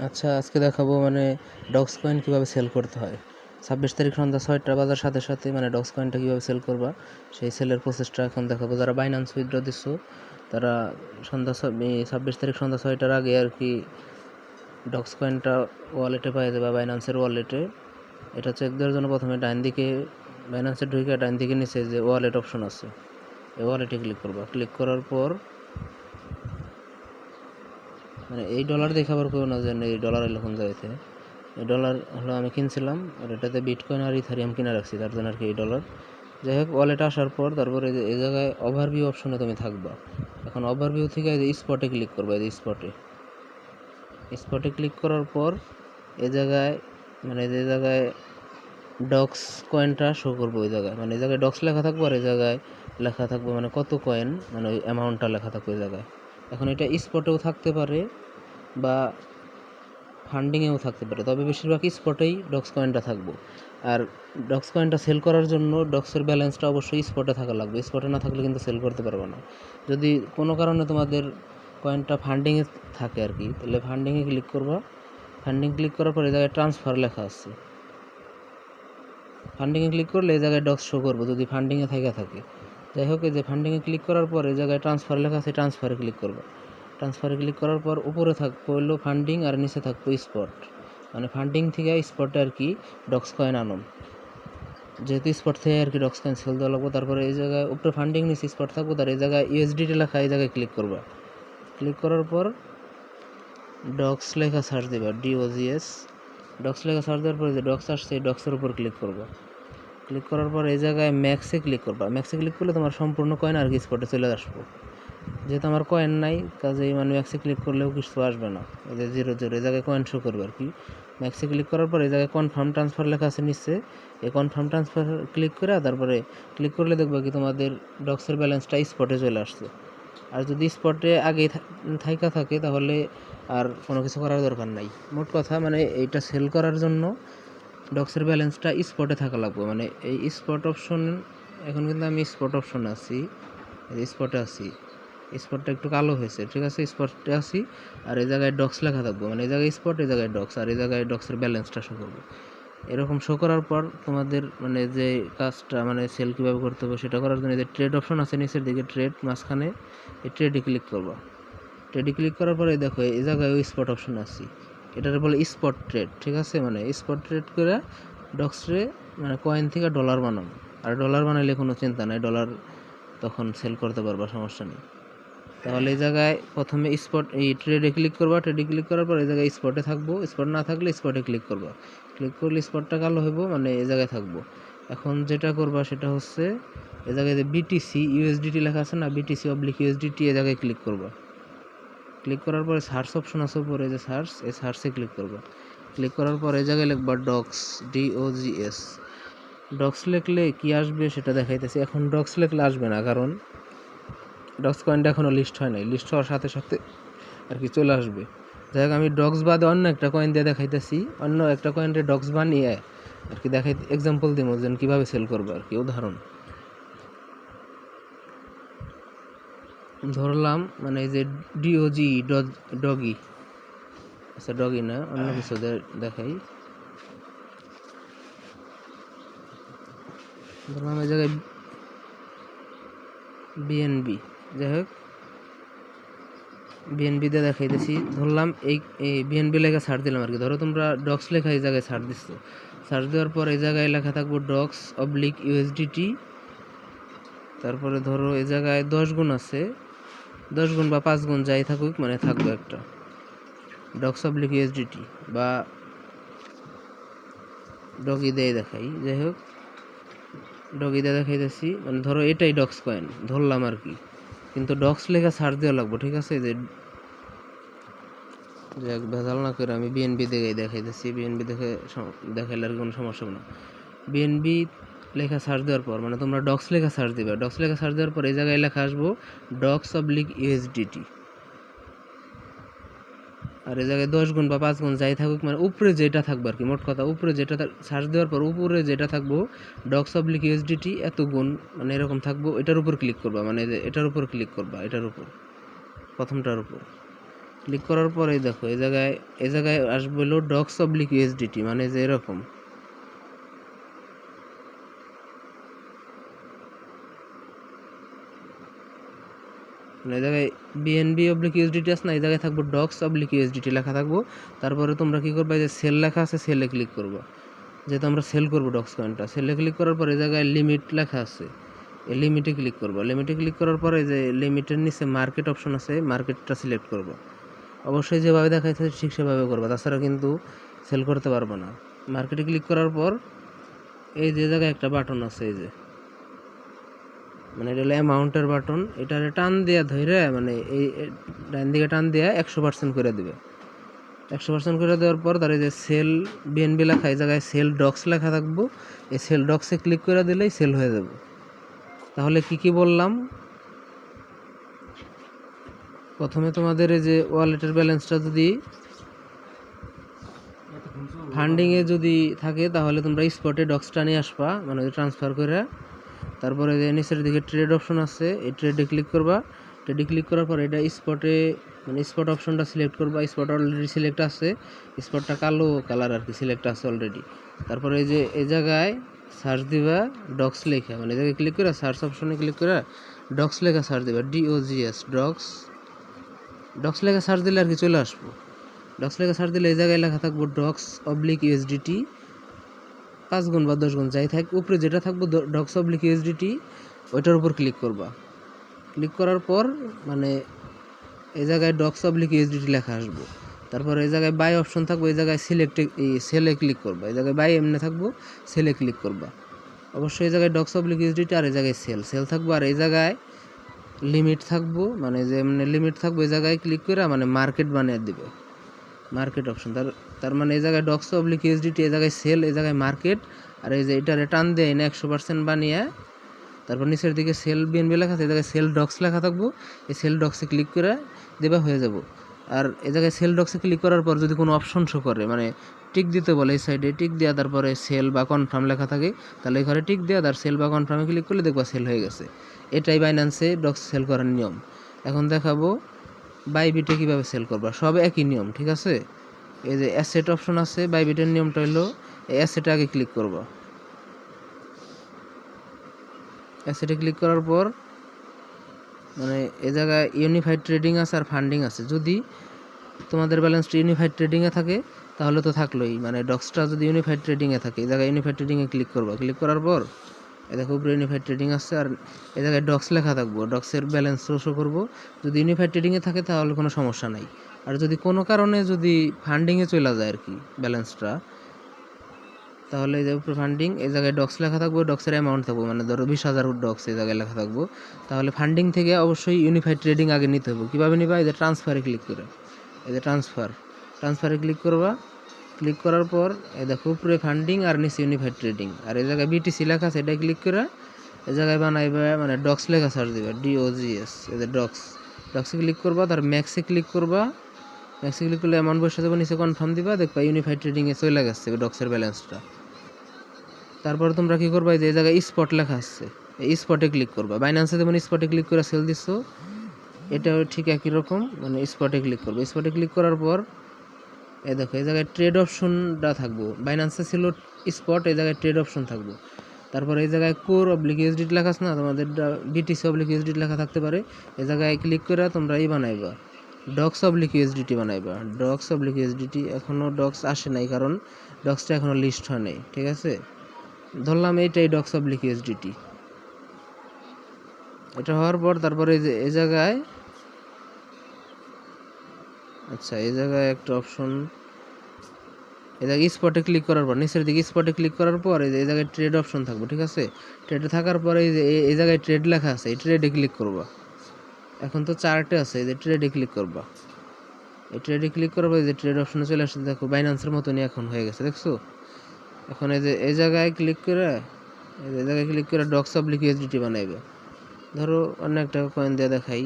আচ্ছা, আজকে দেখাবো মানে ডক্স কয়েন কীভাবে সেল করতে হয়। 26 তারিখ সন্ধ্যা 6টা বাজার সাথে সাথে মানে ডক্স কয়েনটা কীভাবে সেল করবা সেই সেলের প্রসেসটা এখন দেখাবো। যারা বাইন্যান্স উইথড্র দিচ্ছো তারা 26 তারিখ সন্ধ্যা 6টার আগে আর কি ডক্স কয়েনটা ওয়ালেটে পাই যাবে, বাইন্যান্সের ওয়ালেটে। এটা চেক দেওয়ার জন্য প্রথমে ডাইন দিকে বাইন্যান্সে ঢুকে ডাইন দিকে নিচে যে ওয়ালেট অপশন আছে এই ওয়ালেটে ক্লিক করবা। ক্লিক করার পর মানে এই ডলার দেখে আবার কেউ না জানে এই ডলার এরকম যাইতে এই ডলার হলো আমি কিনছিলাম, আর এটাতে বিটকয়েন আর ইথারিয়াম কিনা রাখছি, তার জন্য আর কি এই ডলার। যাই হোক, ওয়ালেট আসার পর তারপরে এই জায়গায় ওভারভিউ অপশনে তুমি থাকবা। এখন ওভারভিউ থেকে এই যে স্পটে ক্লিক করবা। এই যে স্পটে ক্লিক করার পর এই জায়গায় মানে যে জায়গায় ডক্স কয়েনটা শো করবো, ওই জায়গায় মানে এই জায়গায় ডক্স লেখা থাকবো, আর এই জায়গায় লেখা থাকবে মানে কত কয়েন, মানে ওই অ্যামাউন্টটা লেখা থাকবে ওই জায়গায়। এখন এটা স্পটেও থাকতে পারে বা ফান্ডিংয়েও থাকতে পারে, তবে বেশিরভাগ স্পটেই ডক্স কয়েনটা থাকবো। আর ডক্স কয়েনটা সেল করার জন্য ডক্সের ব্যালেন্সটা অবশ্যই স্পটে থাকা লাগবে। স্পটে না থাকলে কিন্তু সেল করতে পারবে না। যদি কোনো কারণে তোমাদের কয়েনটা ফান্ডিংয়ে থাকে আর কি, তাহলে ফান্ডিংয়ে ক্লিক করবা। ফান্ডিং ক্লিক করার পর এই জায়গায় ট্রান্সফার লেখা আছে, ফান্ডিংয়ে ক্লিক করলে এই জায়গায় ডক্স শো করবো যদি ফান্ডিংয়ে থাকে। যাই হোক, এই যে ফান্ডিংয়ে ক্লিক করার পর এই জায়গায় ট্রান্সফার লেখা আছে, ট্রান্সফারে ক্লিক করবো। ট্রান্সফারে ক্লিক করার পর উপরে থাকবো হলো ফান্ডিং আর নিচে থাকবো স্পট, মানে ফান্ডিং থেকে স্পটে আর কি ডক্স কয়েন আনুন, যেহেতু স্পট থেকে আর কি ডক্স কয়েন সেল দেওয়া লাগবো। তারপরে এই জায়গায় উপরে ফান্ডিং নিচে স্পট থাকবো, তার এই জায়গায় ইউএসডিটি লেখা, এই জায়গায় ক্লিক করবা। ক্লিক করার পর ডক্স লেখা সার্চ দেবা, DOGS ডক্স লেখা সার্চ দেওয়ার পর যে ডক্স আসছে এই ডক্সের উপর ক্লিক করবা। ক্লিক করার পর এই জায়গায় ম্যাক্সে ক্লিক করবা। ম্যাক্সে ক্লিক করলে তোমার সম্পূর্ণ কয়েন আর কি স্পটে চলে আসবো। যেহেতু আমার কয়েন নাই, কাজেই মানে ম্যাক্সে ক্লিক করলেও কিছু আসবে না। এই যে 0 এই জায়গায় কয়েন শো করবে আর কি। ম্যাক্সে ক্লিক করার পর এই জায়গায় কনফার্ম ট্রান্সফার লেখা আছে নিচে, এই কনফার্ম ট্রান্সফার ক্লিক করে তারপরে ক্লিক করলে দেখবে কি তোমাদের ডক্সের ব্যালেন্সটা স্পটে চলে আসছে। আর যদি স্পটে আগেই থাইকা থাকে তাহলে আর কোনো কিছু করার দরকার নাই। মোট কথা মানে এইটা সেল করার জন্য ডক্সের ব্যালেন্সটা স্পটে থাকা লাগবে। মানে এই স্পট অপশন, এখন কিন্তু আমি স্পট অপশনে আছি, স্পটে আছি। স্পটটা একটু কালো হয়েছে, ঠিক আছে, স্পটে আছি। আর এই জায়গায় ডক্স লেখা থাকবো, মানে এই জায়গায় স্পট, এই জায়গায় ডক্স, আর এই জায়গায় ডক্সের ব্যালেন্সটা শো করবে। এরকম শো করার পর তোমাদের মানে যে কাজটা মানে সেল কীভাবে করতে হবে সেটা করার জন্য যে ট্রেড অপশন আছে নিচের দিকে, ট্রেড মাঝখানে এই ট্রেডে ক্লিক করবা। ট্রেডে ক্লিক করার পরে দেখো এই জায়গায় ওই স্পট অপশন আছে, এটার বলে স্পট ট্রেড, ঠিক আছে। মানে স্পট ট্রেড করে ডক্সরে মানে কয়েন থেকে ডলার বানাবো। আর ডলার বানাইলে কোনো চিন্তা নাই, ডলার তখন সেল করতে পারবা, সমস্যা নেই। তাহলে এই জায়গায় প্রথমে স্পট এই ট্রেডে ক্লিক করবা। ট্রেডে ক্লিক করার পর এই জায়গায় স্পটে থাকবো, স্পট না থাকলে স্পটে ক্লিক করবা। ক্লিক করলে স্পটটা কালো হইব, মানে এই জায়গায় থাকবো। এখন যেটা করবা সেটা হচ্ছে এই জায়গায় যে BTC USDT লেখা আছে না, BTC/USDT, এই জায়গায় ক্লিক করবা। ক্লিক করার পরে সার্চ অপশন আছে উপরে, যে সার্চ, এই সার্চে ক্লিক করবা। ক্লিক করার পর এই জায়গায় লিখবা ডক্স, DOGS। ডক্স লিখলে কি আসবে সেটা দেখাইতেছি। এখন ডক্স লিখলে আসবে না, কারণ ডক্স কয়েনটা এখনও লিস্ট হয় নাই। লিস্ট হওয়ার সাথে সাথে আর কি চলে আসবে। যাই হোক, আমি ডক্স বাদে অন্য একটা কয়েন দিয়ে দেখাইতেছি, অন্য একটা কয়েনটা ডক্স বানিয়ে আর কি দেখাই, এক্সাম্পল দিব যেন কীভাবে সেল করবো আর কি। উদাহরণ ধরলাম, মানে এই যে ডগি, আচ্ছা ডগি না, অন্য কিছু দেখাই। ধরলাম এই জায়গায় BNB, যাই হোক BNB দিয়ে দেখাইতেছি। ধরলাম এই BNB লেখা সার্চ দিলাম আর কি। ধরো তোমরা ডক্স লেখা এই জায়গায় সার্চ দিচ্ছ, সার্চ দেওয়ার পর এই জায়গায় লেখা থাকবো ডক্স/USDT। তারপরে ধরো এই জায়গায় 10 গুণ আছে, 10 গুণ বা 5 গুণ যাই থাকুক, মানে থাকবে একটা ডক্স/USDT বা ডগি দিয়ে দেখাই। যাই হোক, ডগি দিয়ে দেখাইতেছি, মানে ধরো এটাই ডক্স কয়েন ধরলাম আর কি, কিন্তু ডক্স লেখা সার্চ দেওয়া লাগবো, ঠিক আছে। যে ভেজাল না করে আমি BNB দেখে দেখাইতেছি। BNB দেখে দেখাইলে আর কোনো সমস্যা হবে না। BNB লেখা সার্চ দেওয়ার পর মানে তোমরা ডক্স লেখা সার্চ দিবে। ডক্স লেখা সার্চ দেওয়ার পর এই জায়গায় লেখা আসবো ডক্স/USDT। আর এই জায়গায় 10 গুণ বা 5 গুণ যাই থাকুক, মানে উপরে যেটা থাকবে আর কি। মোট কথা উপরে যেটা সার্চ দেওয়ার পর উপরে যেটা থাকবো ডক্স/USDT এত গুণ, মানে এরকম থাকবো, এটার উপর ক্লিক করবা। মানে এটার উপর ক্লিক করবা, এটার উপর, প্রথমটার উপর। ক্লিক করার পরেই দেখো এই জায়গায় আসবে হলো ডক্স অবলিক ইউএসডিটি, মানে যে এরকম এই জায়গায় বিএনবি অবলিক ইউএসডিটি আছে না, এই জায়গায় থাকবো ডক্স অবলিক ইউএসডিটি লেখা থাকবো। তারপরে তোমরা কি করবা, যে সেল লেখা আছে সেলে ক্লিক করবা, যেহেতু আমরা সেল করবো ডক্স কয়েনটা। সেলে ক্লিক করার পরে এই জায়গায় লিমিট লেখা আছে, এই লিমিটে ক্লিক করবা। লিমিটে ক্লিক করার পরে যে লিমিটের নিচে মার্কেট অপশন আছে, মার্কেটটা সিলেক্ট করবা। অবশ্যই যেভাবে দেখাইছে ঠিক সেভাবে করবা, তাছাড়া কিন্তু সেল করতে পারবো না। মার্কেটে ক্লিক করার পর এই যে জায়গায় একটা বাটন আছে, এই যে মানে এটা হলো অ্যামাউন্টের বাটন, এটারে টান দেওয়া ধরে মানে এই ডান দিকে টান দেওয়া 100% করে দেবে। 100% করে দেওয়ার পর তার এই যে সেল বিএনবি লেখা, এই জায়গায় সেল ডক্স লেখা থাকবো, এই সেল ডক্সে ক্লিক করে দিলেই সেল হয়ে যাবে। তাহলে কি বললাম, প্রথমে তোমাদের এই যে ওয়ালেটের ব্যালেন্সটা যদি ফান্ডিংয়ে যদি থাকে তাহলে তোমরা স্পটে ডক্সটা নিয়ে আসবা, মানে ট্রান্সফার করে। তারপরে যে নিচের দিকে ট্রেড অপশন আছে, এই ট্রেডে ক্লিক করবা। ট্রেডে ক্লিক করার পর এটা স্পটে মানে স্পট অপশনটা সিলেক্ট করবা। স্পট অলরেডি সিলেক্ট আছে, স্পটটা কালো কালার আর কি সিলেক্ট আছে অলরেডি। তারপরে এই যে এই জায়গায় সার্চ দিবা ডক্স লেখা, মানে এই জায়গায় ক্লিক করে সার্চ অপশনে ক্লিক করে ডক্স লেখা সার্চ দিবা, DOGS ডক্স লেখা সার্চ দিলে আর কি চলে আসবো। ডক্স লেখা সার্চ দিলে এই জায়গায় লেখা থাকবো ডক্স অবলিক ইউএসডিটি 5 গুণ বা 10 গুণ যাই থাক, উপরে যেটা থাকবো ডক্স অবলিক ইউএসডিটি ওইটার উপর ক্লিক করবা। ক্লিক করার পর মানে এই জায়গায় ডক্স অবলিক ইউএসডিটি লেখা আসবো। তারপর এই জায়গায় বাই অপশন থাকবো, এই জায়গায় সেলে ক্লিক করবা। এই জায়গায় বাই এমনি থাকবো, সেলে ক্লিক করবা। অবশ্যই এই জায়গায় ডক্স অবলিক ইউএসডিটি আর এই জায়গায় সেল থাকবো। আর এই জায়গায় লিমিট থাকবো, মানে যে মানে লিমিট থাকবো, এই জায়গায় ক্লিক করে মানে মার্কেট বানিয়ে দিবে, মার্কেট অপশন। তার মানে এই জায়গায় ডক্স অবলিক ইউএসডিটি, এই জায়গায় সেল, এই জায়গায় মার্কেট। আর এই যে এটা টান দেয় না 100% বানিয়ে, তারপর নিচের দিকে সেল বিএনবি লেখা আছে, এই জায়গায় সেল ডক্স লেখা থাকবো, এই সেল ডক্সে ক্লিক করে দেবা, হয়ে যাব। আর এই জায়গায় সেল ডক্সে ক্লিক করার পর যদি কোনো অপশন শো করে, মানে টিক দিতে বলে, এই সাইডে টিক দেওয়া, তারপরে সেল বা কনফার্ম লেখা থাকে, তাহলে এই ঘরে টিক দেওয়া, তার সেল বা কনফার্মে ক্লিক করলে দেখবা সেল হয়ে গেছে। এটাই বাইন্যান্সে ডক্স সেল করার নিয়ম। এখন দেখাবো বাইবিটে কীভাবে সেল করবা, সব একই নিয়ম, ঠিক আছে। এই যে অ্যাসেট অপশন আছে, বাইবিটের নিয়মটা হলো এই অ্যাসেটে আগে ক্লিক করবা। অ্যাসেটে ক্লিক করার পর মানে এই জায়গায় ইউনিফাইড ট্রেডিং আছে আর ফান্ডিং আছে। যদি তোমাদের ব্যালেন্সটা ইউনিফাইড ট্রেডিংয়ে থাকে তাহলে তো থাকলোই, মানে ডক্সটা যদি ইউনিফাইড ট্রেডিংয়ে থাকে, এই জায়গায় ইউনিফাইড ট্রেডিংয়ে ক্লিক করবা। ক্লিক করার পর এই দেখো উপরে ইউনিফাইড ট্রেডিং আছে, আর এই জায়গায় ডক্স লেখা থাকবো, ডক্সের ব্যালেন্স শো করবো। যদি ইউনিফাইড ট্রেডিংয়ে থাকে তাহলে কোনো সমস্যা নাই। আর যদি কোনো কারণে যদি ফান্ডিংয়ে চলে যায় আর কি ব্যালেন্সটা, তাহলে এই যে উপরে ফান্ডিং, এই জায়গায় ডক্স লেখা থাকবো, ডক্সের অ্যামাউন্ট থাকবো, মানে ধরো 20,000 ডক্স এই জায়গায় লেখা থাকবো। তাহলে ফান্ডিং থেকে অবশ্যই ইউনিফাইড ট্রেডিং আগে নিতে হবে। কীভাবে নিবা, এই যে ট্রান্সফারে ক্লিক করে, এই যে ট্রান্সফারে ক্লিক করবা। ক্লিক করার পর এই দেখো উপরে ফান্ডিং আর নিচে ইউনিফাইড ট্রেডিং, আর এই জায়গায় BTC লেখা আছে, এটাই ক্লিক করে এই জায়গায় বানাইবা, মানে ডক্স লেখা সার্চ দিবা, DOGS, এই যে ডক্সে ক্লিক করবা। তার ম্যাক্সে ক্লিক করবা। ম্যাক্সে ক্লিক করলে অ্যামাউন্ট বসে যাবে, নিচে কনফার্ম দিবা, দেখবা ইউনিফাইড ট্রেডিংয়ে চলে গেছে ডক্সের ব্যালেন্সটা। তারপর তোমরা কি করবা, এই জায়গায় স্পট লেখা আছে, এই স্পটে ক্লিক করবা। বাইন্যান্সে যেমন স্পটে ক্লিক করে সেল দিচ্ছ, এটাও ঠিক একই রকম, মানে স্পটে ক্লিক করবে। স্পটে ক্লিক করার পর এই দেখো এই জায়গায় ট্রেড অপশনটা থাকবো, বাইন্যান্সে ছিল স্পট, এই জায়গায় ট্রেড অপশন থাকবো। তারপর এই জায়গায় কোর অবলিক ইউএসডিটি লেখা আছে না, তোমাদের BTC অবলিক ইউএসডিটি লেখা থাকতে পারে। এই জায়গায় ক্লিক করে তোমরা বানাইবা ডক্স অবলিক ইউএসডিটি বানাইবা। ডক্স অবলিক ইউএসডিটি এখনও ডক্স আসে নাই, কারণ ডক্সটা এখনও লিস্ট হয় নাই, ঠিক আছে। ধরলাম এইটাই ডক্স অবলিক ইউএসডিটি। এটা হওয়ার পর তারপরে এই জায়গায় আচ্ছা এই জায়গায় একটা অপশন, এই জায়গায় স্পটে ক্লিক করার পর নিচের দিকে স্পটে ক্লিক করার পর এই জায়গায় ট্রেড অপশন থাকবো, ঠিক আছে। ট্রেডে থাকার পরে এই জায়গায় ট্রেড লেখা আছে, এই ট্রেডে ক্লিক করবা। এখন তো চার্টে আছে, এই যে ট্রেডে ক্লিক করবা। এই ট্রেডে ক্লিক করার পর এই যে ট্রেড অপশনে চলে আসছে, দেখো বাইন্যান্সের মতনই এখন হয়ে গেছে, দেখছো। এখন এই যে এই জায়গায় ক্লিক করে ডক্স অবলিক ইউএসডিটি বানাইবে। ধরো অন্য একটা কয়েন দিয়ে দেখাই,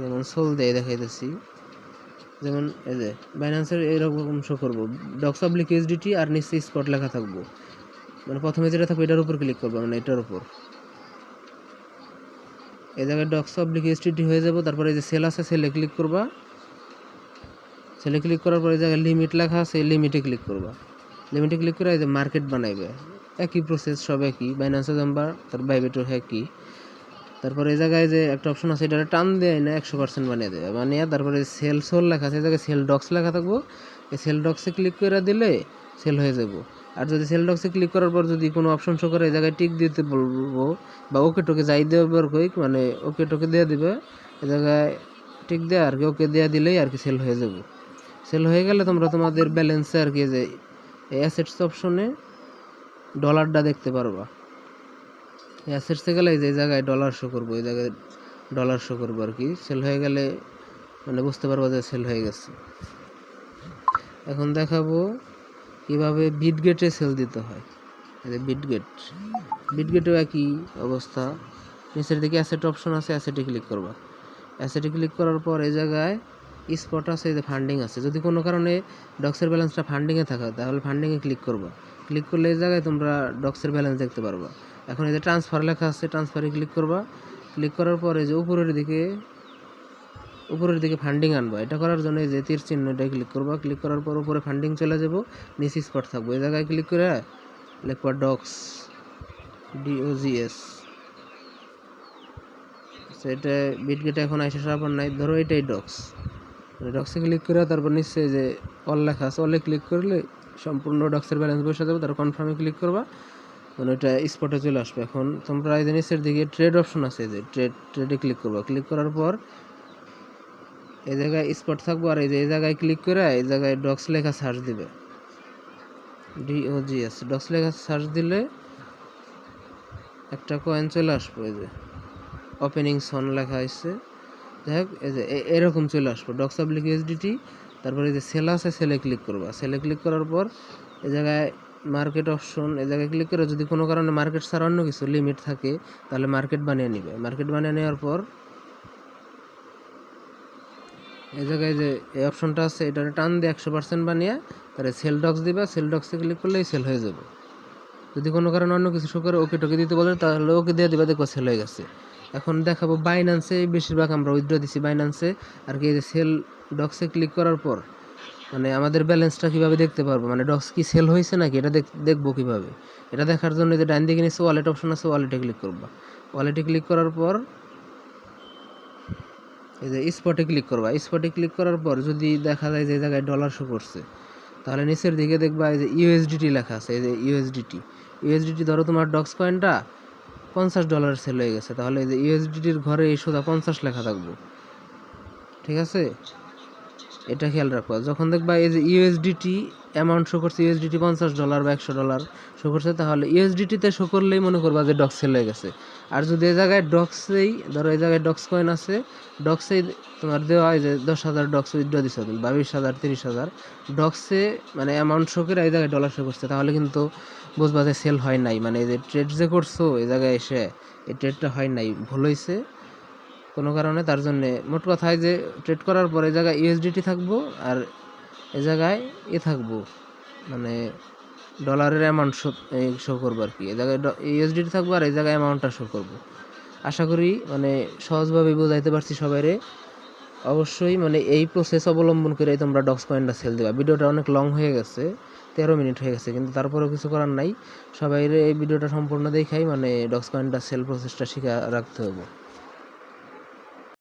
যেমন সোল দিয়ে দেখাইতেছি। যেমন এই যে বাইন্যান্সের এইরকম শো করবো, ডক্স অবলিক ইউএসডিটি আর নিচে স্পট লেখা থাকবো। মানে প্রথমে যেটা থাকবে এটার উপর ক্লিক করবো, মানে এটার উপর এই জায়গায় ডক্স অবলিক ইউএসডিটি হয়ে যাবো। তারপরে এই যে সেল আছে, সেলে ক্লিক করবা। সেলে ক্লিক করার পরে এই জায়গায় লিমিট লেখা আছে, লিমিটে ক্লিক করবা। লিমিটে ক্লিক করে এই যে মার্কেট বানাইবে, একই প্রসেস, সব একই, বাইন্যান্সে জানবা, তার বাইবেটও একই। তারপরে এই জায়গায় যে একটা অপশন আছে, এটা টান দেয় না 100% বানিয়ে দেবে, বানিয়ে তারপরে সেল সোল লেখা আছে, এই জায়গায় সেল ডক্স লেখা থাকবো, এই সেল ডক্সে ক্লিক করে দিলে সেল হয়ে যাব। আর যদি সেল ডক্সে ক্লিক করার পর যদি কোনো অপশন শো করে, এই জায়গায় টিক দিতে বলবো বা ওকে টোকে যাই দেওয়ার কইক, মানে ওকে টোকে দিয়ে দিবে, এই জায়গায় টিক দেওয়া আর কি, ওকে দেওয়া দিলেই আর কি সেল হয়ে যাব। সেল হয়ে গেলে তোমরা তোমাদের ব্যালেন্সে আর কি যে এই অ্যাসেটস অপশনে ডলারটা দেখতে পারবা। এই অ্যাসেটসে গেলে এই যে জায়গায় ডলার শো করবো, এই জায়গায় ডলার শো করবো আর কি। সেল হয়ে গেলে মানে বুঝতে পারবো যে সেল হয়ে গেছে। এখন দেখাবো কীভাবে বিটগেটে সেল দিতে হয়। এই যে বিটগেটেও একই অবস্থা, নিচের দিকে অ্যাসেট অপশন আছে, অ্যাসেটে ক্লিক করবা। অ্যাসেটে ক্লিক করার পর এই জায়গায় স্পট আছে, এই যে ফান্ডিং আছে। যদি কোনো কারণে ডক্সের ব্যালেন্সটা ফান্ডিংয়ে থাকে তাহলে ফান্ডিংয়ে ক্লিক করবা। ক্লিক করলে এই জায়গায় তোমরা ডক্সের ব্যালেন্স দেখতে পারবা। এখন এই যে ট্রান্সফার লেখা আছে, ট্রান্সফারে ক্লিক করবা। ক্লিক করার পরে যে উপরের দিকে ফান্ডিং আনবা। এটা করার জন্য এই যে তীর চিহ্ন, এটাই ক্লিক করবা। ক্লিক করার পর উপরে ফান্ডিং চলে যাব, নিচে স্পট থাকবো। এই জায়গায় ক্লিক করে লিখবা ডক্স, DOGS। সেটা বিটগেটে এখন আইসা সারাবার নাই, ধরো এটাই ডক্স। ডক্সে ক্লিক করে তারপর নিশ্চয়ই যে অল লেখা আছে, অলে ক্লিক করলে সম্পূর্ণ ডক্সের ব্যালেন্স বসে যাবে। তারপর কনফার্মে ক্লিক করবা, মানে এটা স্পটে চলে আসবে। এখন তোমরা এই যে নিচের দিকে ট্রেড অপশন আছে, যে ট্রেডে ক্লিক করবা। ক্লিক করার পর এই জায়গায় স্পট থাকবো, আর এই জায়গায় ক্লিক করে এই জায়গায় ডক্স লেখা সার্চ দিবে, DOGS ডক্স লেখা সার্চ দিলে একটা কয়েন চলে আসবে। এই যে ওপেনিং সন লেখা আছে, যাই হোক এই যে এরকম চলে আসবে ডক্স পাবলিক USDT। তারপরে এই যে সেল আছে, সেলে ক্লিক করবা। সেলে ক্লিক করার পর এই জায়গায় মার্কেট অপশন, এই জায়গায় ক্লিক করে যদি কোনো কারণে মার্কেট ছাড়া অন্য কিছু লিমিট থাকে তাহলে মার্কেট বানিয়ে নিবে। মার্কেট বানিয়ে নেওয়ার পর এই জায়গায় যে এই অপশনটা আছে, এটা টান দিয়ে 100% বানিয়ে তাহলে সেল ডক্স দিবা। সেল ডক্সে ক্লিক করলেই সেল হয়ে যাবে। যদি কোনো কারণে অন্য কিছু শো করে ওকে টোকে দিতে বলে তাহলে ওকে দিয়ে দিবা, দেখো সেল হয়ে গেছে। এখন দেখাবো বাইন্যান্সে, বেশিরভাগ আমরা উইথড্র দিছি বাইন্যান্সে আর কি। এই যে সেল ডক্সে ক্লিক করার পর মানে আমাদের ব্যালেন্সটা কীভাবে দেখতে পারবো, মানে ডক্স কি সেল হয়েছে নাকি এটা দেখবো কীভাবে। এটা দেখার জন্য যে ডান দিকে নিচে ওয়ালেট অপশন আছে, ওয়ালেটে ক্লিক করবা। ওয়ালেটে ক্লিক করার পর এই যে স্পটে ক্লিক করবা। স্পটে ক্লিক করার পর যদি দেখা যায় যে জায়গায় ডলার শো করছে, তাহলে নিচের দিকে দেখবা এই যে USDT লেখা আছে, এই যে USDT ধরো তোমার ডক্স কয়েনটা $50 সেল হয়ে গেছে, তাহলে এই যে USDTর ঘরে এই সোজা 50 লেখা থাকবো, ঠিক আছে। এটা খেয়াল রাখবা। যখন দেখবা এই যে USDT অ্যামাউন্ট শো করছে, USDT $50 বা $100 শো করছে, তাহলে USDT-তে শো করলেই মনে করবা যে ডক্স সেল হয়ে গেছে। আর যদি এই জায়গায় ডক্সেই ধরো এই জায়গায় ডক্স কয়েন আছে, ডক্সেই তোমার দেওয়া হয় যে 10,000 ডক্স উইথড্র দিছো তুমি, বা 20,000 30,000 ডক্সে মানে অ্যামাউন্ট শো করে এই জায়গায় ডলার শো করছে, তাহলে কিন্তু বুঝবা যে সেল হয় নাই। মানে এই যে ট্রেড যে করছো এই জায়গায় এসে এই ট্রেডটা হয় নাই, ভুল হয়েছে কোনো কারণে। তার জন্যে মোট কথায় যে ট্রেড করার পর এই জায়গায় USDT থাকবো আর এই জায়গায় থাকবো, মানে ডলারের অ্যামাউন্ট শো করবো আর কি। এই জায়গায় USDT থাকবো আর এই জায়গায় অ্যামাউন্টটা শো করবো। আশা করি মানে সহজভাবে বোঝাইতে পারছি সবাইরে। অবশ্যই মানে এই প্রসেস অবলম্বন করে তোমরা ডক্স কয়েনটা সেল দেবা। ভিডিওটা অনেক লং হয়ে গেছে, 13 মিনিট হয়ে গেছে, কিন্তু তারপরেও কিছু করার নাই। সবাইরে এই ভিডিওটা সম্পূর্ণ দেখাই মানে ডক্স কয়েনটা সেল প্রসেসটা শিখে রাখতে হবে।